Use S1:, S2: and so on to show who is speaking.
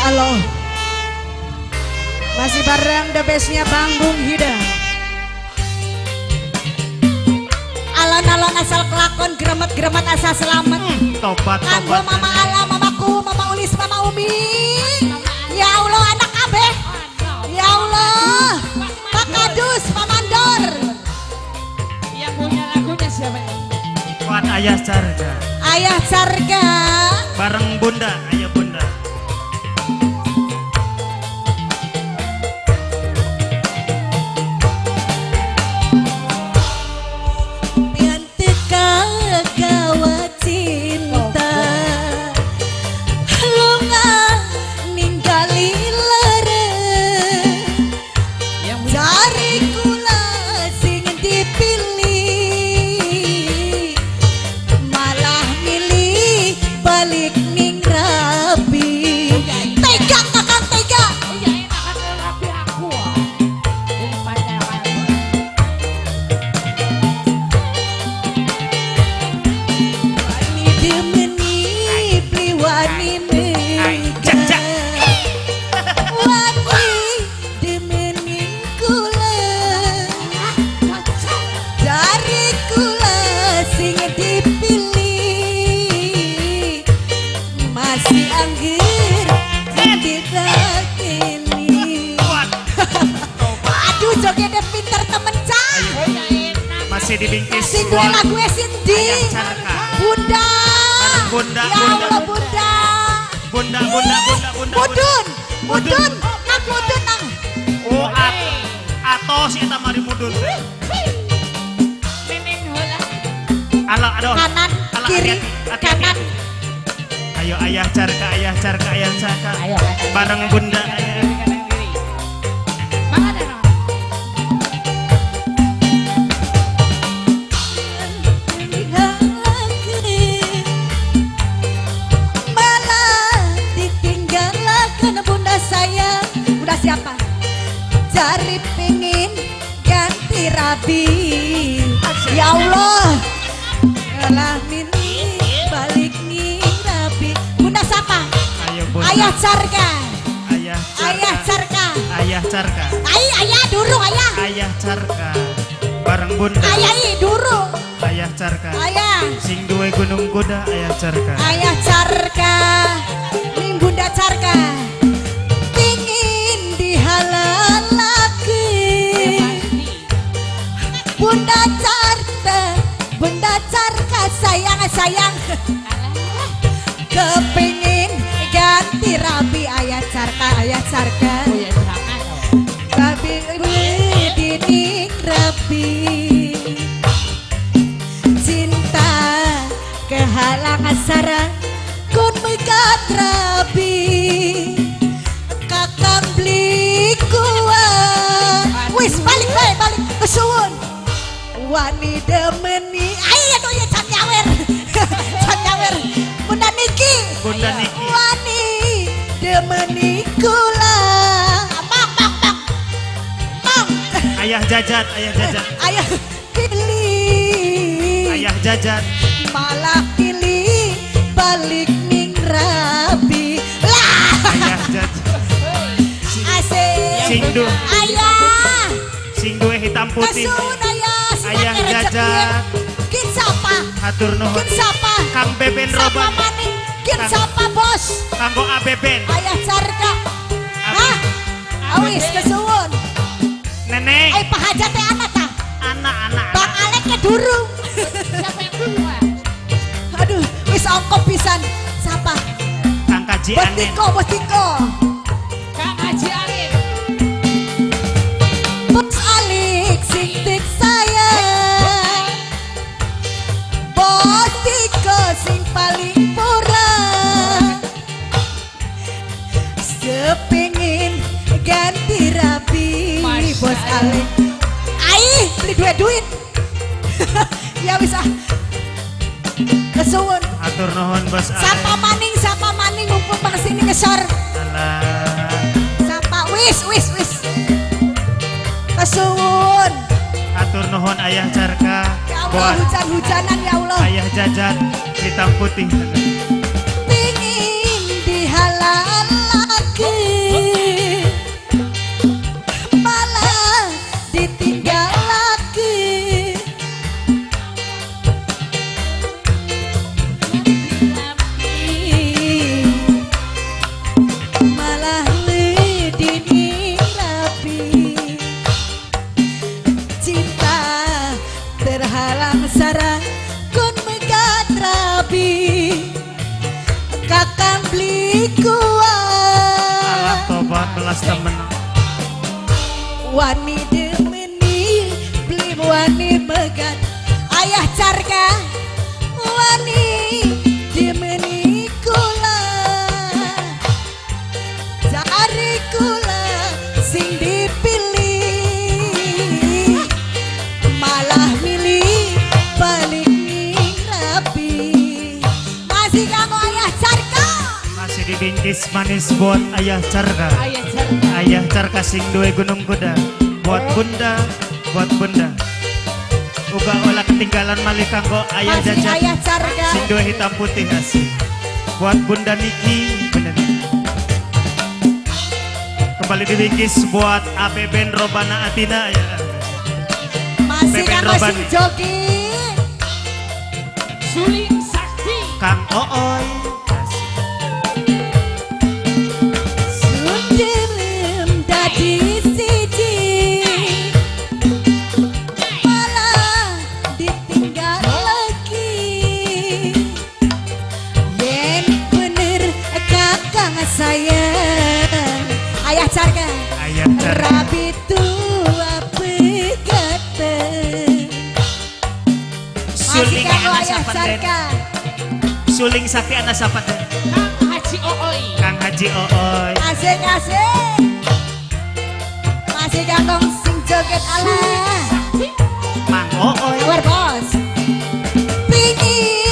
S1: Allah. Masih bareng the bestnya Bang Bung Hida. Alon-alon asal kelakon, geremet-geremet asal selamat.
S2: Tobat,
S1: Kanggo Mama Ala, Mamaku, Mama Ulis, Mama Umi. Ya Allah anak kabeh. Ya Allah. Pak Kadus, Pak Mandor.
S3: Yang punya lagunya siapa?
S2: Kuat Ayah Carga.
S1: Ayah Carga.
S2: Bareng Bunda, ayo Bunda. Masih dibingkis
S1: gue lagu Cindy. Bunda.
S2: Bunda.
S1: Ya Allah Bunda.
S2: Bunda.
S1: Mudun. Nang mudun nang.
S2: Oh atos eta mari mudun.
S3: Mimin heula.
S2: Ala aduh.
S1: Kanan,
S2: Ala,
S1: kiri,
S2: hati-hati.
S1: kanan.
S2: Ayo Ayah Carga.
S3: Ayo.
S2: Bareng Bunda.
S1: Siapa? Jari pengen ganti rabi. Ya Allah. Alah mini balik nih rabi. Bunda siapa?
S2: Ayo Bunda.
S1: Ayah Carga.
S2: Ayah Carga.
S1: Ayah durung ayah.
S2: Ayah Carga. Bareng Bunda.
S1: Ayah durung.
S2: Ayah Carga.
S1: Ayah.
S2: Sing duwe gunung kuda Ayah Carga.
S1: Ayah Carga. Ning Bunda Carga. Bunda Carga sayang kepingin ganti rabi Ayah Carga rabi dining rabi cinta kehalang asara kun megat rabi kakang beli kuat wis balik kesuwun wani demeni ayo tuh ya can nyawer Bunda Niki wani demeni kula mang
S2: Ayah Jajat
S1: ayah pilih
S2: Ayah Jajat
S1: malah pilih balik ning rabi lah
S2: Ayah Jajat
S1: asik
S2: Singdu
S1: ayah
S2: sing duwe hitam putih
S1: kesun
S2: Ayah Jajat
S1: kin sapa
S2: hatur nuhun
S1: kin sapa
S2: Kang Beben
S1: sapa
S2: Roban
S1: maning kin sapa bos
S2: kanggo Abeben
S1: Ayah Carga hah awis kesuwun
S2: Neneng
S1: Pak Hajat teh anak tah
S2: anak
S1: Bang Alek ke durung
S3: Siapa yang duluan?
S1: aduh wis ongkop pisan sapa
S2: Kang Kaji Anen
S1: Botiko
S3: Kang Haji Alin.
S1: Bos Alik sing tik saya Botiko sing paling murah sepingin ganti rapi Bos Alik aih beli duit ya bisa kesuwun
S2: hatur nuhun Bos
S1: sapa maning mumpung bang sini ngesor
S2: Alah
S1: sapa wis kesuwun
S2: hatur nuhun Ayah Carga
S1: ya Allah
S2: buat
S1: hujan-hujanan ya Allah
S2: Ayah Jajat hitam putih
S1: pingin dihalal lagi malah ledini rapi. Cinta terhalang sarang kun megat rabi. Kakang beli
S2: Alah
S1: kuat
S2: tobat belas temen.
S1: wani demeni beli wani megat. Ayah carga wani demeni kula. Cari kula sing dipilih malah milih paling rapi. Masih kamu ayah carga.
S2: Masih dibingkis manis buat ayah carga.
S3: Ayah cerita.
S2: Ayah carga sing duwe gunung kuda. Buat bunda, buat bunda. Uga olah ketinggalan malih kanggo ayah
S1: Masih
S2: jajan.
S1: ayah carga.
S2: Sing duwe hitam putih asih. Buat bunda Niki bener. Kembali dibingkis buat AB Ben Robana Atina ya.
S1: Masih
S2: Beben
S1: kamu
S2: Roban.
S1: sing jogi.
S3: Suling sakti.
S2: Kang Ooy. Asih.
S1: Sundelem dadi siji malah ditinggal lagi. Yen bener kakang sayang ayah carga
S2: Ayah carga.
S1: rabi tua pegatan. Masih
S2: Suling
S1: kamu
S2: anak
S1: ayah
S2: sapan den.
S1: carga.
S2: Suling sakti anak sapan den.
S3: Kang Haji Ooi.
S2: Kang Haji Ooy.
S1: Asik-asik. Masih ganggung sing joget ala
S3: Sakti.
S2: Mang Ooy.
S1: Power Boss. Pingin